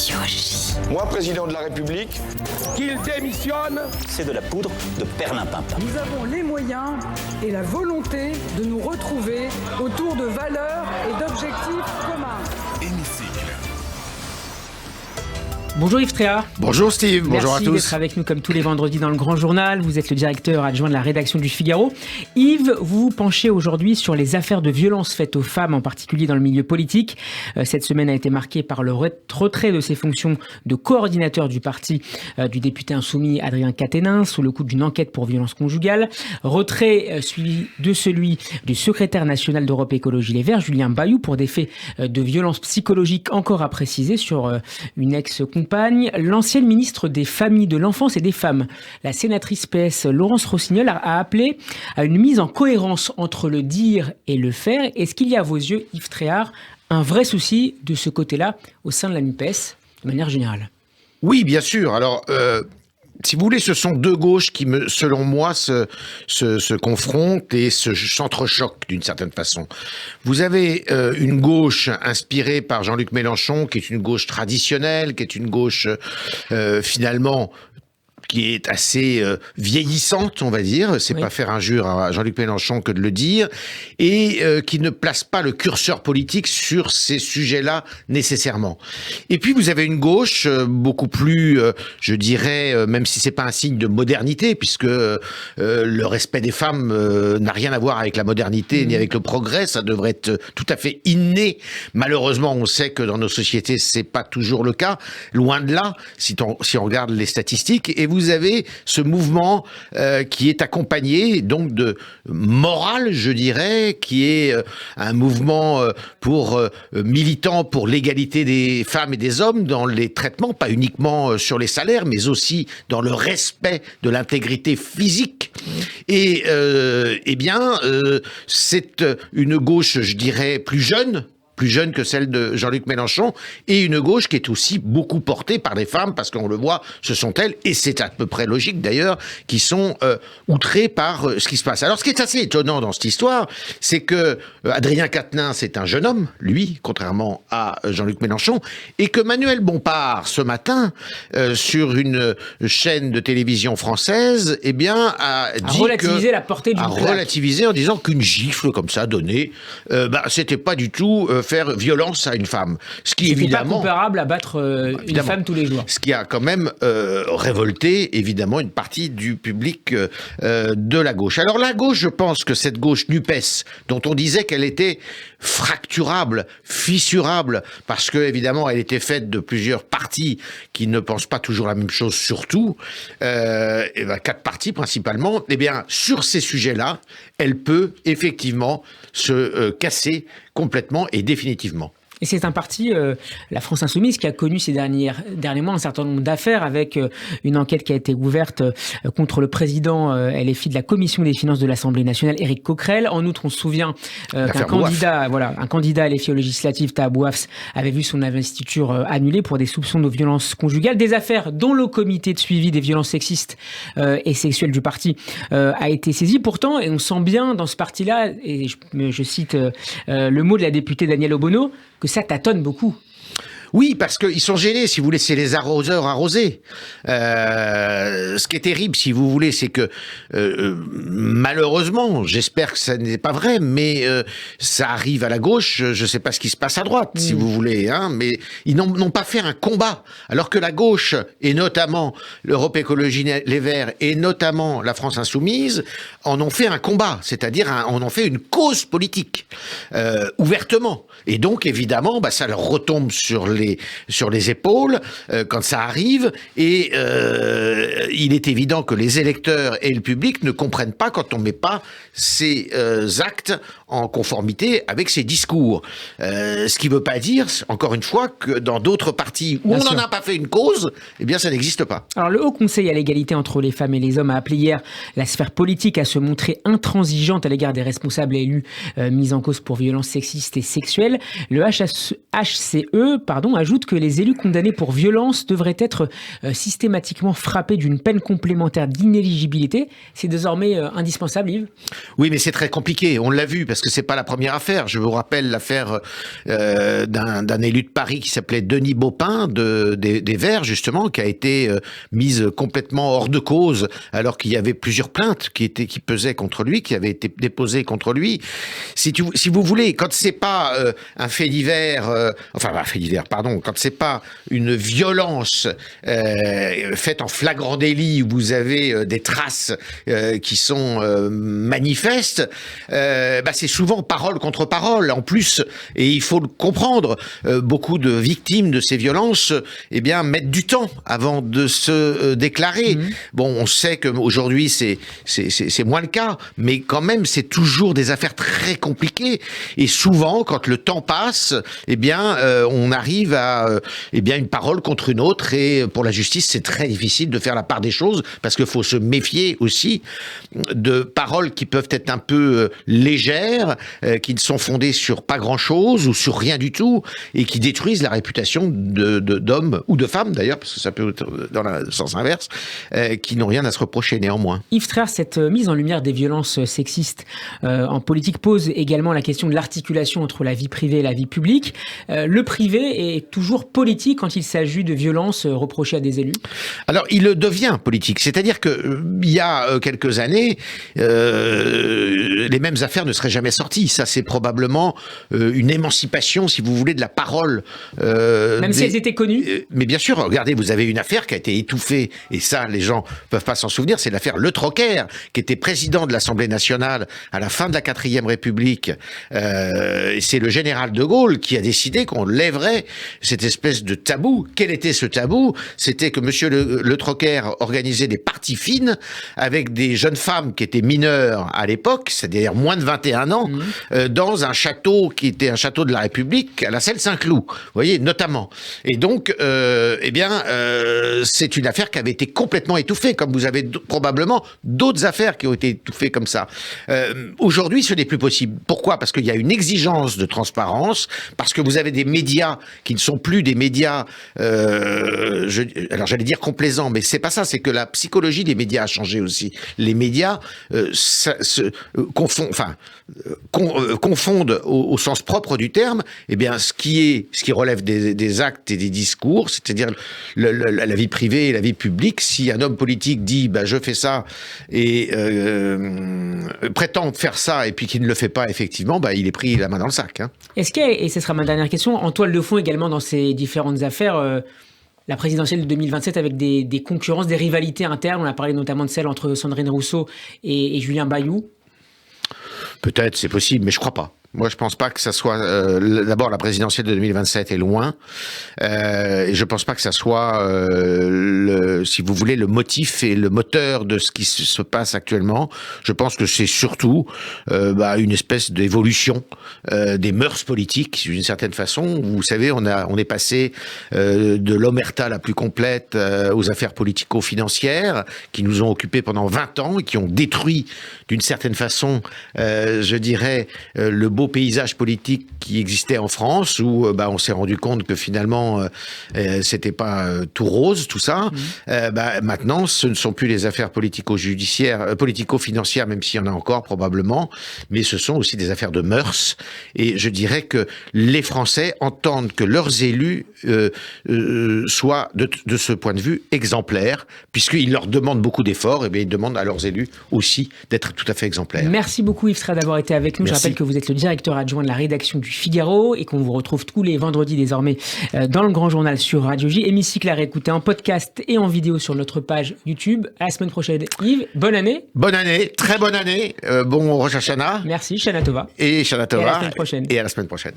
sociologie. Moi, président de la République, qu'il démissionne. C'est de la poudre de perlimpinpin. Nous avons les moyens et la volonté de nous retrouver autour de valeurs et d'objectifs communs. Bonjour Yves Tréhard. Bonjour Steve, bonjour à tous. Merci d'être avec nous comme tous les vendredis dans le Grand Journal. Vous êtes le directeur adjoint de la rédaction du Figaro. Yves, vous vous penchez aujourd'hui sur les affaires de violences faites aux femmes, en particulier dans le milieu politique. Cette semaine a été marquée par le retrait de ses fonctions de coordinateur du parti du député insoumis Adrien Quatennens sous le coup d'une enquête pour violence conjugale. Retrait suivi de celui du secrétaire national d'Europe Écologie Les Verts, Julien Bayou, pour des faits de violence psychologique encore à préciser sur une ex-compagne. L'ancienne ministre des Familles, de l'Enfance et des Femmes, la sénatrice PS Laurence Rossignol, a appelé à une mise en cohérence entre le dire et le faire. Est-ce qu'il y a à vos yeux, Yves Tréhard, un vrai souci de ce côté-là au sein de la NUPES, de manière générale ? Oui, bien sûr. Alors, si vous voulez, ce sont deux gauches qui, selon moi, se confrontent et s'entrechoquent d'une certaine façon. Vous avez une gauche inspirée par Jean-Luc Mélenchon, qui est une gauche traditionnelle, qui est une gauche finalement qui est assez vieillissante, on va dire. C'est pas faire injure à Jean-Luc Mélenchon que de le dire, et qui ne place pas le curseur politique sur ces sujets-là nécessairement. Et puis vous avez une gauche beaucoup plus, je dirais, même si c'est pas un signe de modernité, puisque le respect des femmes n'a rien à voir avec la modernité ni avec le progrès, ça devrait être tout à fait inné. Malheureusement, on sait que dans nos sociétés, c'est pas toujours le cas. Loin de là, si on regarde les statistiques. Et vous avez ce mouvement qui est accompagné donc de morale, je dirais, qui est un mouvement militant pour l'égalité des femmes et des hommes dans les traitements, pas uniquement sur les salaires, mais aussi dans le respect de l'intégrité physique. Et c'est une gauche, je dirais, plus jeune que celle de Jean-Luc Mélenchon, et une gauche qui est aussi beaucoup portée par les femmes, parce qu'on le voit, ce sont elles, et c'est à peu près logique d'ailleurs, qui sont outrées par ce qui se passe. Alors ce qui est assez étonnant dans cette histoire, c'est que Adrien Quatennens est un jeune homme, lui, contrairement à Jean-Luc Mélenchon, et que Manuel Bompard, ce matin, sur une chaîne de télévision française, a relativisé la portée d'une plaque. Relativisé en disant qu'une gifle comme ça donnée, c'était pas du tout faire violence à une femme. Ce qui évidemment pas comparable à battre une femme tous les jours. Ce qui a quand même révolté évidemment une partie du public de la gauche. Alors la gauche, je pense que cette gauche NUPES, dont on disait qu'elle était fracturable, fissurable, parce que évidemment elle était faite de plusieurs partis qui ne pensent pas toujours la même chose, surtout 4 partis principalement. Eh bien, sur ces sujets-là, elle peut effectivement se casser complètement et définitivement. Et c'est un parti, la France Insoumise, qui a connu ces derniers mois un certain nombre d'affaires avec une enquête qui a été ouverte contre le président LFI de la Commission des finances de l'Assemblée nationale, Éric Coquerel. En outre, on se souvient qu'un candidat LFI aux législatives, Taha Bouafs, avait vu son investiture annulée pour des soupçons de violences conjugales. Des affaires dont le comité de suivi des violences sexistes et sexuelles du parti a été saisi. Pourtant, et on sent bien dans ce parti-là, et je cite le mot de la députée Danielle Obono, que ça tâtonne beaucoup. Oui, parce qu'ils sont gênés, si vous voulez, c'est les arroseurs arrosés. Ce qui est terrible, si vous voulez, c'est que malheureusement, j'espère que ça n'est pas vrai, mais ça arrive à la gauche, je ne sais pas ce qui se passe à droite, si vous voulez, mais ils n'ont pas fait un combat, alors que la gauche, et notamment l'Europe Écologie Les Verts, et notamment la France Insoumise, en ont fait un combat, c'est-à-dire en ont fait une cause politique, ouvertement. Et donc, évidemment, ça leur retombe sur les épaules quand ça arrive, et il est évident que les électeurs et le public ne comprennent pas quand on ne met pas ces actes en conformité avec ses discours. Ce qui ne veut pas dire, encore une fois, que dans d'autres partis où on n'en a pas fait une cause, eh bien ça n'existe pas. Alors le Haut Conseil à l'égalité entre les femmes et les hommes a appelé hier la sphère politique à se montrer intransigeante à l'égard des responsables élus mis en cause pour violences sexistes et sexuelles. Le HCE ajoute que les élus condamnés pour violence devraient être systématiquement frappés d'une peine complémentaire d'inéligibilité. C'est désormais indispensable, Yves ? Oui, mais c'est très compliqué. On l'a vu, parce que c'est pas la première affaire. Je vous rappelle l'affaire d'un élu de Paris qui s'appelait Denis Baupin des Verts, justement, qui a été mise complètement hors de cause, alors qu'il y avait plusieurs plaintes qui pesaient contre lui, qui avaient été déposées contre lui. Si vous voulez, quand c'est pas un fait divers, quand c'est pas une violence faite en flagrant délit, où vous avez des traces qui sont manifestes, c'est souvent parole contre parole. En plus, et il faut le comprendre, beaucoup de victimes de ces violences, mettent du temps avant de se déclarer. Bon, on sait qu'aujourd'hui c'est moins le cas, mais quand même c'est toujours des affaires très compliquées. Et souvent, quand le temps passe, on arrive à une parole contre une autre. Et pour la justice, c'est très difficile de faire la part des choses, parce qu'il faut se méfier aussi de paroles qui peuvent être un peu légères, qui ne sont fondées sur pas grand-chose ou sur rien du tout, et qui détruisent la réputation d'hommes ou de femmes d'ailleurs, parce que ça peut être dans le sens inverse, qui n'ont rien à se reprocher néanmoins. Yves Traers, cette mise en lumière des violences sexistes en politique pose également la question de l'articulation entre la vie privée et la vie publique. Le privé est toujours politique quand il s'agit de violences reprochées à des élus? Alors, il devient politique. C'est-à-dire que il y a quelques années, les mêmes affaires ne seraient jamais sorties. Ça, c'est probablement une émancipation, si vous voulez, de la parole. Même si elles étaient connues. Mais bien sûr, regardez, vous avez une affaire qui a été étouffée, et ça, les gens peuvent pas s'en souvenir, c'est l'affaire Le Troquer, qui était président de l'Assemblée nationale à la fin de la 4e République. C'est le général de Gaulle qui a décidé qu'on lèverait cette espèce de tabou. Quel était ce tabou? C'était que monsieur Le Troquer organisait des parties fines avec des jeunes femmes qui étaient mineures à l'époque, c'est-à-dire moins de 21 ans, dans un château qui était un château de la République à la Selle-Saint-Cloud, vous voyez, notamment. Et donc, c'est une affaire qui avait été complètement étouffée, comme vous avez probablement d'autres affaires qui ont été étouffées comme ça. Aujourd'hui, ce n'est plus possible. Pourquoi? Parce qu'il y a une exigence de transparence, parce que vous avez des médias qui ne sont plus des médias, alors j'allais dire complaisants, mais c'est pas ça, c'est que la psychologie des médias a changé aussi. Les médias confondent au sens propre du terme, ce qui relève des actes et des discours, c'est-à-dire la vie privée et la vie publique. Si un homme politique dit je fais ça et prétend faire ça et puis qu'il ne le fait pas effectivement, il est pris la main dans le sac. Est-ce qu'il y a, et ce sera ma dernière question, en toile de fond également dans ces différentes affaires, la présidentielle de 2027 avec des concurrences, des rivalités internes? On a parlé notamment de celle entre Sandrine Rousseau et Julien Bayou. Peut-être, c'est possible, mais je crois pas. Moi, je pense pas que ça soit... d'abord, la présidentielle de 2027 est loin. Et je pense pas que ça soit, si vous voulez, le motif et le moteur de ce qui se passe actuellement. Je pense que c'est surtout une espèce d'évolution des mœurs politiques, d'une certaine façon. Vous savez, on est passé de l'omerta la plus complète aux affaires politico-financières, qui nous ont occupés pendant 20 ans et qui ont détruit, d'une certaine façon, je dirais, le beau paysage politique qui existait en France, où on s'est rendu compte que finalement c'était pas tout rose tout ça. Maintenant, ce ne sont plus les affaires politico-judiciaires, politico-financières, même s'il y en a encore probablement, mais ce sont aussi des affaires de mœurs. Et je dirais que les Français entendent que leurs élus soient de ce point de vue exemplaires, puisqu'ils leur demandent beaucoup d'efforts, et bien ils demandent à leurs élus aussi d'être tout à fait exemplaires. Merci beaucoup Yves Traers d'avoir été avec nous. Merci. Je rappelle que vous êtes le directeur adjoint de la rédaction du Figaro et qu'on vous retrouve tous les vendredis désormais dans le Grand Journal sur Radio J. Hémicycle à réécouter en podcast et en vidéo sur notre page YouTube. À la semaine prochaine. Yves, bonne année. Bonne année, très bonne année. Bon Rosh Hashanah. Merci, Shana Tova. Et Shana Tova. Et à la semaine prochaine. Et à la semaine prochaine.